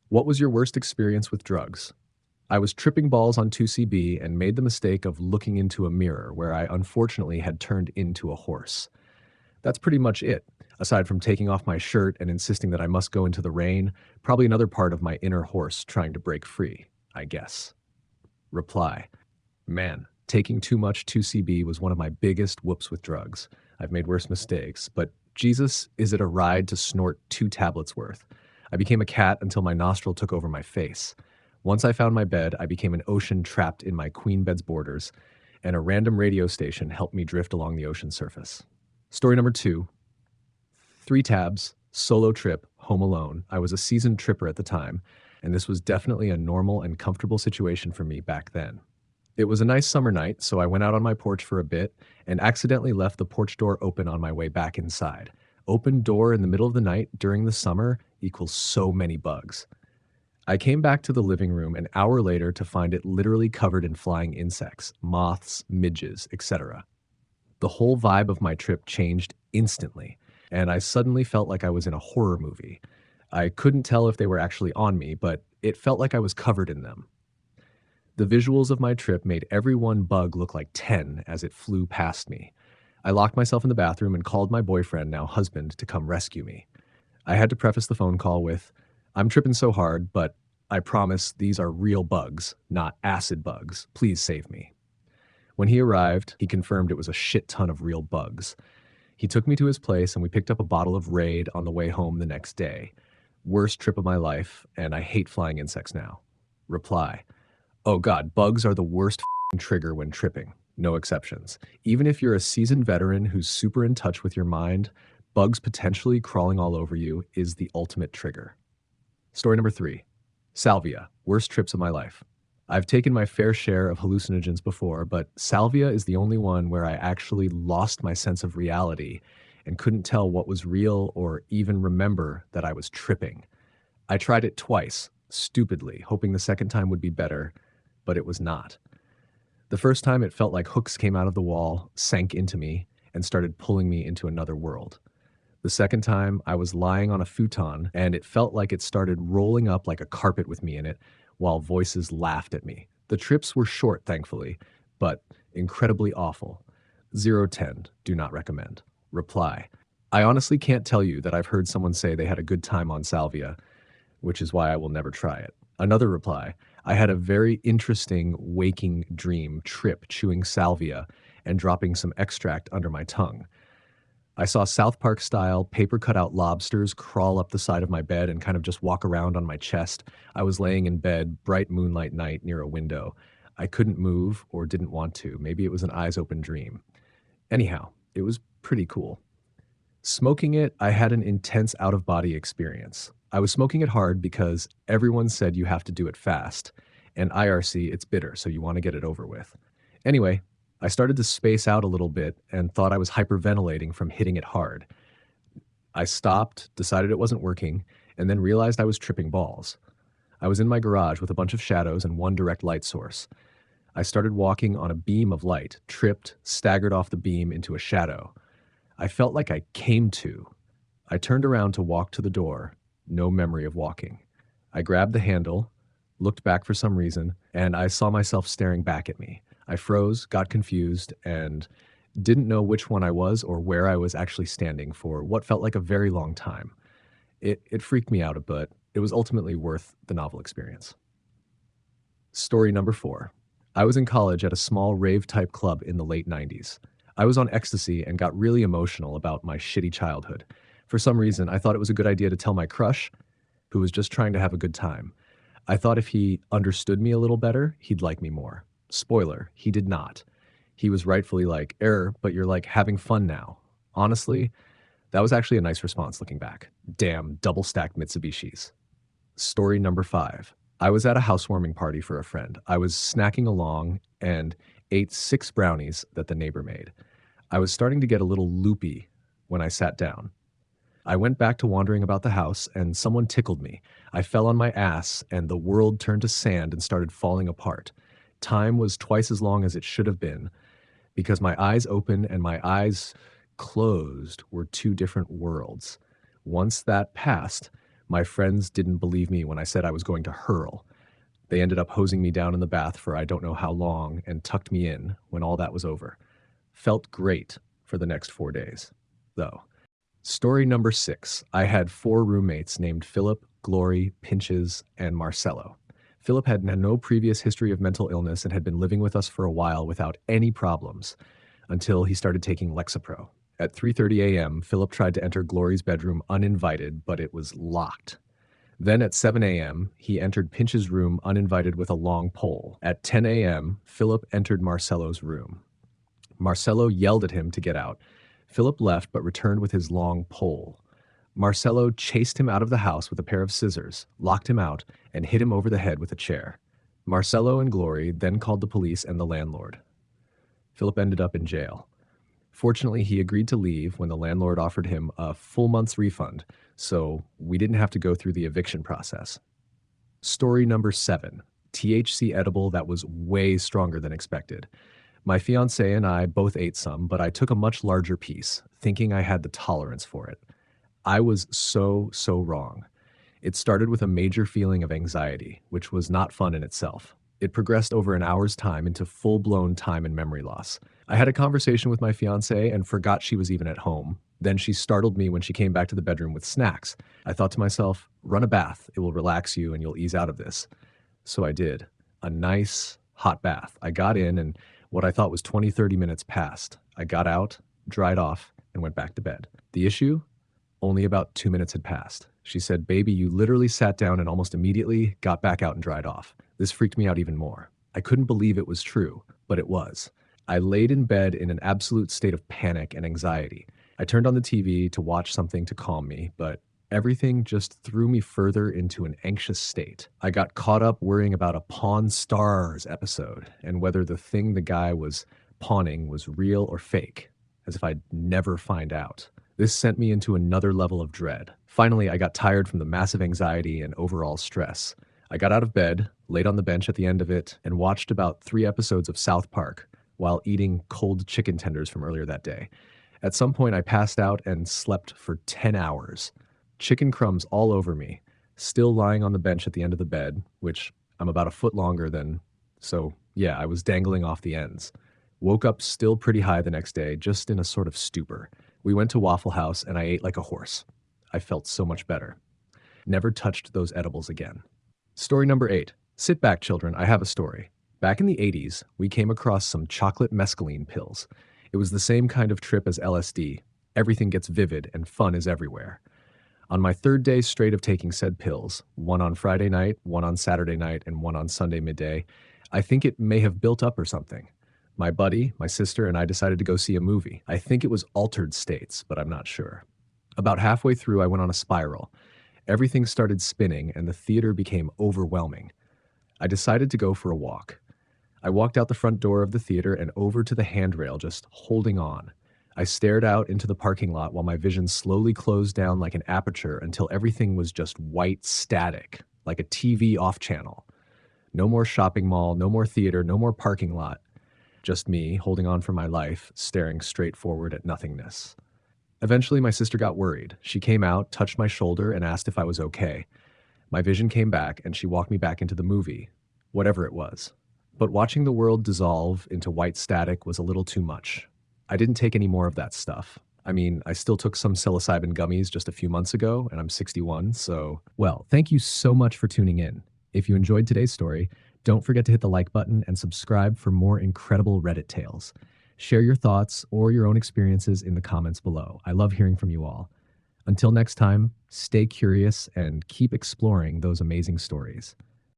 What was your worst experience with drugs? I was tripping balls on 2CB and made the mistake of looking into a mirror where I unfortunately had turned into a horse. That's pretty much it. Aside from taking off my shirt and insisting that I must go into the rain, probably another part of my inner horse trying to break free, I guess. Reply. Man, taking too much 2CB was one of my biggest whoops with drugs. I've made worse mistakes, but Jesus, is it a ride to snort 2 tablets worth? I became a cat until my nostril took over my face. Once I found my bed, I became an ocean trapped in my queen bed's borders, and a random radio station helped me drift along the ocean surface. Story number 2, 3 tabs, solo trip, home alone. I was a seasoned tripper at the time, and this was definitely a normal and comfortable situation for me back then. It was a nice summer night, so I went out on my porch for a bit and accidentally left the porch door open on my way back inside. Open door in the middle of the night during the summer equals so many bugs. I came back to the living room an hour later to find it literally covered in flying insects, moths, midges, etc. The whole vibe of my trip changed instantly, and I suddenly felt like I was in a horror movie. I couldn't tell if they were actually on me, but it felt like I was covered in them. The visuals of my trip made every one bug look like 10 as it flew past me. I locked myself in the bathroom and called my boyfriend, now husband, to come rescue me. I had to preface the phone call with, I'm tripping so hard, but I promise these are real bugs, not acid bugs. Please save me. When he arrived, he confirmed it was a shit ton of real bugs. He took me to his place and we picked up a bottle of Raid on the way home the next day. Worst trip of my life, and I hate flying insects now. Reply. Oh God, bugs are the worst trigger when tripping. No exceptions. Even if you're a seasoned veteran who's super in touch with your mind, bugs potentially crawling all over you is the ultimate trigger. Story number 3, salvia, worst trips of my life. I've taken my fair share of hallucinogens before, but salvia is the only one where I actually lost my sense of reality and couldn't tell what was real or even remember that I was tripping. I tried it twice, stupidly, hoping the second time would be better, but it was not. The first time it felt like hooks came out of the wall, sank into me, and started pulling me into another world. The second time, I was lying on a futon, and it felt like it started rolling up like a carpet with me in it, while voices laughed at me. The trips were short, thankfully, but incredibly awful. 0-10, do not recommend. Reply. I honestly can't tell you that I've heard someone say they had a good time on salvia, which is why I will never try it. Another reply. I had a very interesting waking dream trip chewing salvia and dropping some extract under my tongue. I saw South Park style paper cutout lobsters crawl up the side of my bed and kind of just walk around on my chest. I was laying in bed, bright moonlight night near a window. I couldn't move or didn't want to. Maybe it was an eyes open dream. Anyhow, it was pretty cool. Smoking it, I had an intense out of body experience. I was smoking it hard because everyone said you have to do it fast. And IRC, it's bitter, so you want to get it over with. Anyway, I started to space out a little bit and thought I was hyperventilating from hitting it hard. I stopped, decided it wasn't working, and then realized I was tripping balls. I was in my garage with a bunch of shadows and one direct light source. I started walking on a beam of light, tripped, staggered off the beam into a shadow. I felt like I came to. I turned around to walk to the door. No memory of walking. I grabbed the handle, looked back for some reason, and I saw myself staring back at me. I froze, got confused, and didn't know which one I was or where I was actually standing for what felt like a very long time. It freaked me out, but it was ultimately worth the novel experience. Story number 4. I was in college at a small rave-type club in the late 90s. I was on ecstasy and got really emotional about my shitty childhood. For some reason, I thought it was a good idea to tell my crush, who was just trying to have a good time. I thought if he understood me a little better, he'd like me more. Spoiler, he did not. He was rightfully like, but you're like having fun now. Honestly, that was actually a nice response looking back. Damn, double-stacked Mitsubishis. Story number 5. I was at a housewarming party for a friend. I was snacking along and ate 6 brownies that the neighbor made. I was starting to get a little loopy when I sat down. I went back to wandering about the house and someone tickled me. I fell on my ass and the world turned to sand and started falling apart. Time was twice as long as it should have been because my eyes open and my eyes closed were 2 different worlds. Once that passed, My friends didn't believe me when I said I was going to hurl. They ended up hosing me down in the bath for I don't know how long and tucked me in when all that was over. Felt great for the next 4 days, though. Story number 6. I had 4 roommates named Philip, Glory, Pinches, and Marcello. Philip had no previous history of mental illness and had been living with us for a while without any problems until he started taking Lexapro. At 3:30 a.m., Philip tried to enter Glory's bedroom uninvited, but it was locked. Then at 7 a.m., he entered Pinch's room uninvited with a long pole. At 10 a.m., Philip entered Marcello's room. Marcello yelled at him to get out. Philip left but returned with his long pole. Marcello chased him out of the house with a pair of scissors, locked him out, and hit him over the head with a chair. Marcello and Glory then called the police and the landlord. Philip ended up in jail. Fortunately, he agreed to leave when the landlord offered him a full month's refund, so we didn't have to go through the eviction process. Story number 7. THC edible that was way stronger than expected. My fiance and I both ate some, but I took a much larger piece, thinking I had the tolerance for it. I was so wrong. It started with a major feeling of anxiety, which was not fun in itself. It progressed over an hour's time into full-blown time and memory loss. I had a conversation with my fiance and forgot she was even at home. Then she startled me when she came back to the bedroom with snacks. I thought to myself, run a bath. It will relax you and you'll ease out of this. So I did. A nice, hot bath. I got in and what I thought was 20-30 minutes passed. I got out, dried off, and went back to bed. The issue? Only about 2 minutes had passed. She said, baby, you literally sat down and almost immediately got back out and dried off. This freaked me out even more. I couldn't believe it was true, but it was. I laid in bed in an absolute state of panic and anxiety. I turned on the TV to watch something to calm me, but everything just threw me further into an anxious state. I got caught up worrying about a Pawn Stars episode and whether the thing the guy was pawning was real or fake, as if I'd never find out. This sent me into another level of dread. Finally, I got tired from the massive anxiety and overall stress. I got out of bed, laid on the bench at the end of it, and watched about 3 episodes of South Park while eating cold chicken tenders from earlier that day. At some point, I passed out and slept for 10 hours. Chicken crumbs all over me, still lying on the bench at the end of the bed, which I'm about a foot longer than, so yeah, I was dangling off the ends. Woke up still pretty high the next day, just in a sort of stupor. We went to Waffle House and I ate like a horse. I felt so much better. Never touched those edibles again. Story number 8. Sit back, children, I have a story. Back in the 80s, we came across some chocolate mescaline pills. It was the same kind of trip as LSD. Everything gets vivid and fun is everywhere. On my 3rd day straight of taking said pills, one on Friday night, one on Saturday night, and one on Sunday midday, I think it may have built up or something. My buddy, my sister, and I decided to go see a movie. I think it was Altered States, but I'm not sure. About halfway through, I went on a spiral. Everything started spinning, and the theater became overwhelming. I decided to go for a walk. I walked out the front door of the theater and over to the handrail, just holding on. I stared out into the parking lot while my vision slowly closed down like an aperture until everything was just white static, like a TV off channel. No more shopping mall, no more theater, no more parking lot. Just me, holding on for my life, staring straight forward at nothingness. Eventually, my sister got worried. She came out, touched my shoulder, and asked if I was okay. My vision came back, and she walked me back into the movie, whatever it was. But watching the world dissolve into white static was a little too much. I didn't take any more of that stuff. I mean, I still took some psilocybin gummies just a few months ago, and I'm 61, so... Well, thank you so much for tuning in. If you enjoyed today's story, don't forget to hit the like button and subscribe for more incredible Reddit tales. Share your thoughts or your own experiences in the comments below. I love hearing from you all. Until next time, stay curious and keep exploring those amazing stories.